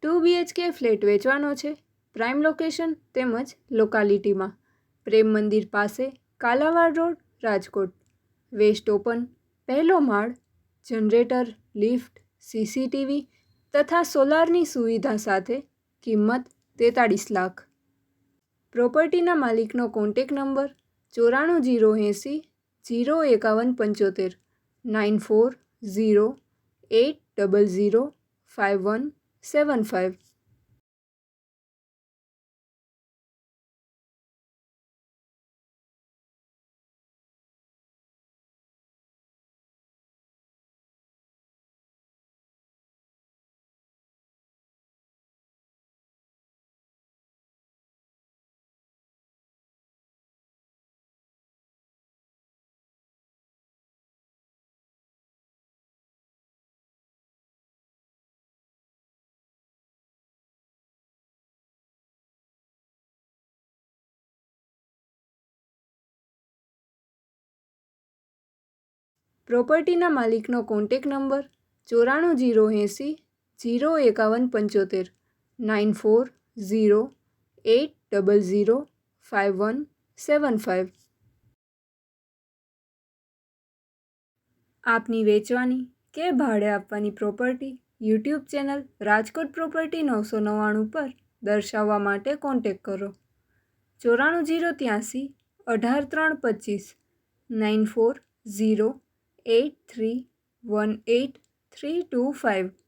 2 BHK flat વેચવાનો છે, prime location તેમજ લોકાલિટીમાં, પ્રેમ મંદિર પાસે, Kalawad road, Rajkot. West open, પહેલો માળ, જનરેટર, લિફ્ટ, CCTV તથા સોલારની સુવિધા સાથે, કિંમત 43 લાખ. પ્રોપર્ટીના માલિકનો કોન્ટેક નંબર 94 080 05175 9408005175. પ્રોપર્ટીના માલિકનો કોન્ટેક નંબર 94 080 05175 9408005175. આપની વેચવાની કે ભાડે આપવાની property YouTube channel Rajkot property 999 પર દર્શાવવા માટે કોન્ટેક કરો. 94 083 18 25 94 8318 325.